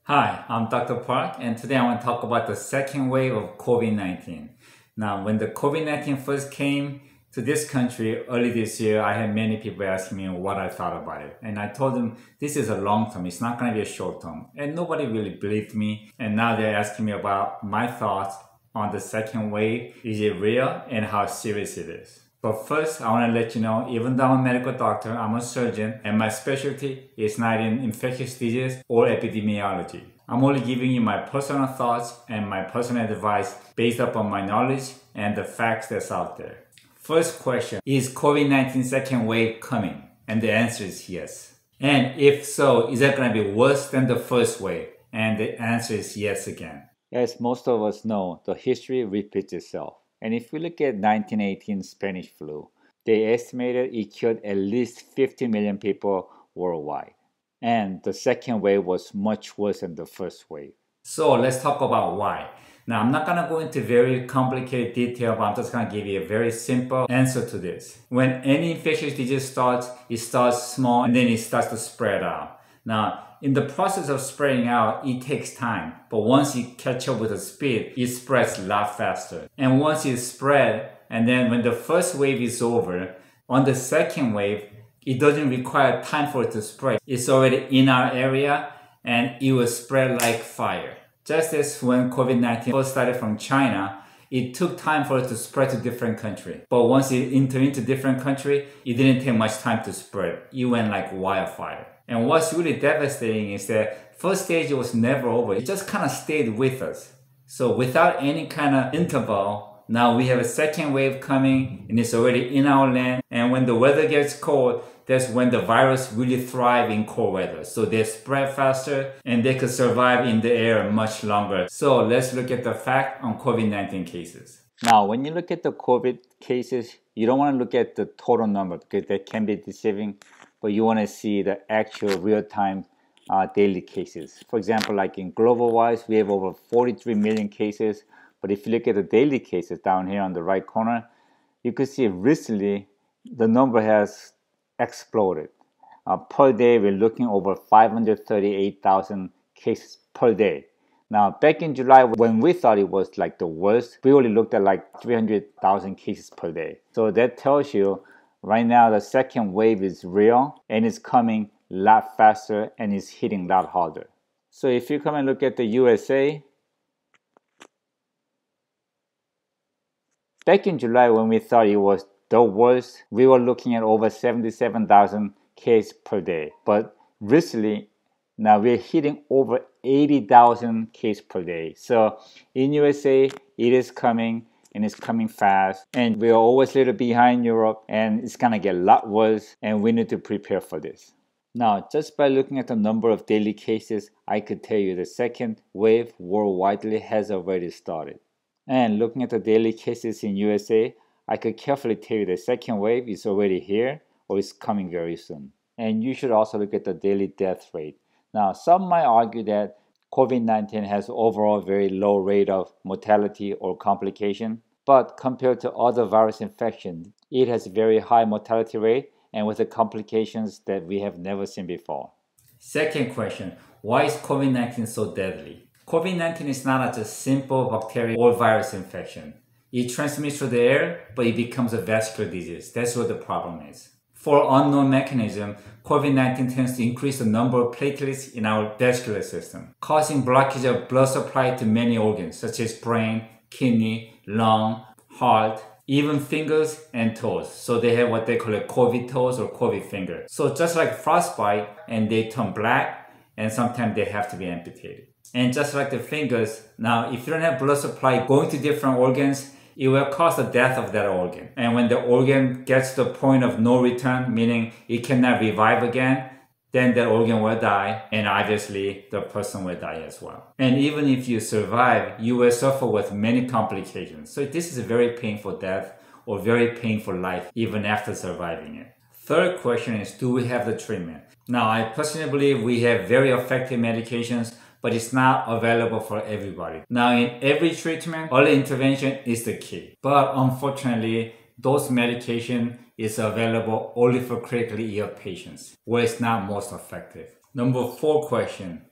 Hi, I'm Dr. Park, and today I want to talk about the second wave of COVID-19. Now, when the COVID-19 first came to this country early this year, I had many people asking me what I thought about it. And I told them this is a long term, it's not going to be a short term. And nobody really believed me. And now they're asking me about my thoughts on the second wave. Is it real and how serious it is? But first, I want to let you know, even though I'm a medical doctor, I'm a surgeon, and my specialty is not in infectious disease or epidemiology. I'm only giving you my personal thoughts and my personal advice based upon my knowledge and the facts that's out there. First question, is COVID-19 second wave coming? And the answer is yes. And if so, is that going to be worse than the first wave? And the answer is yes again. As most of us know, the history repeats itself. And if we look at 1918 Spanish flu, they estimated it killed at least 50 million people worldwide. And the second wave was much worse than the first wave. So let's talk about why. Now, I'm not going to go into very complicated detail, but I'm just going to give you a very simple answer to this. When any infectious disease starts, it starts small and then it starts to spread out. Now, in the process of spreading out, it takes time. But once you catch up with the speed, it spreads a lot faster. And once it spread, and then when the first wave is over, on the second wave, it doesn't require time for it to spread. It's already in our area and it will spread like fire. Just as when COVID-19 first started from China, it took time for it to spread to different countries. But once it entered into different countries, it didn't take much time to spread. It went like wildfire. And what's really devastating is that first stage was never over. It just kind of stayed with us. So without any kind of interval, now we have a second wave coming and it's already in our land. And when the weather gets cold, that's when the virus really thrive in cold weather. So they spread faster and they could survive in the air much longer. So let's look at the fact on COVID-19 cases. Now, when you look at the COVID cases, you don't want to look at the total number because that can be deceiving, but you want to see the actual real-time daily cases. For example, like in global-wise, we have over 43 million cases, but if you look at the daily cases down here on the right corner, you can see recently the number has exploded. Per day, we're looking over 538,000 cases per day. Now, back in July, when we thought it was like the worst, we only looked at like 300,000 cases per day. So that tells you right now the second wave is real and it's coming a lot faster and it's hitting a lot harder. So if you come and look at the USA, back in July when we thought it was the worst, we were looking at over 77,000 cases per day. But recently, now we're hitting over 80,000 cases per day. So in USA, it is coming and it's coming fast. And we are always a little behind Europe and it's gonna get a lot worse and we need to prepare for this. Now, just by looking at the number of daily cases, I could tell you the second wave worldwide has already started. And looking at the daily cases in USA, I could carefully tell you the second wave is already here or is coming very soon. And you should also look at the daily death rate. Now, some might argue that COVID-19 has overall very low rate of mortality or complication, but compared to other virus infections, it has a very high mortality rate and with the complications that we have never seen before. Second question, why is COVID-19 so deadly? COVID-19 is not a simple bacterial or virus infection. It transmits through the air, but it becomes a vascular disease. That's what the problem is. For unknown mechanism, COVID-19 tends to increase the number of platelets in our vascular system, causing blockage of blood supply to many organs, such as brain, kidney, lung, heart, even fingers and toes. So they have what they call a COVID toes or COVID finger. So just like frostbite, and they turn black, and sometimes they have to be amputated. And just like the fingers, now if you don't have blood supply going to different organs, it will cause the death of that organ. And when the organ gets to the point of no return, meaning it cannot revive again, then the organ will die, and obviously the person will die as well. And even if you survive, you will suffer with many complications. So this is a very painful death or very painful life even after surviving it. Third question is, do we have the treatment? Now, I personally believe we have very effective medications, but it's not available for everybody. Now, in every treatment, early intervention is the key. But unfortunately, those medication is available only for critically ill patients, where it's not most effective. Number 4 question,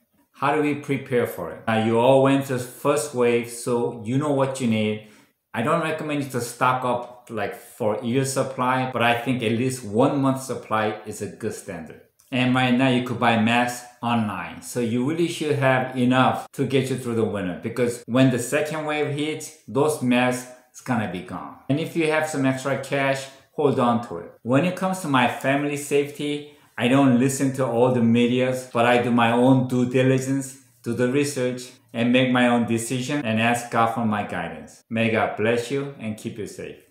How do we prepare for it? You all went to the first wave, so you know what you need. I don't recommend you to stock up like for a year's supply, but I think at least 1 month supply is a good standard. And right now you could buy masks online. So you really should have enough to get you through the winter, because when the second wave hits, those masks is gonna be gone. And if you have some extra cash, hold on to it. When it comes to my family safety, I don't listen to all the medias, but I do my own due diligence, do the research, and make my own decision and ask God for my guidance. May God bless you and keep you safe.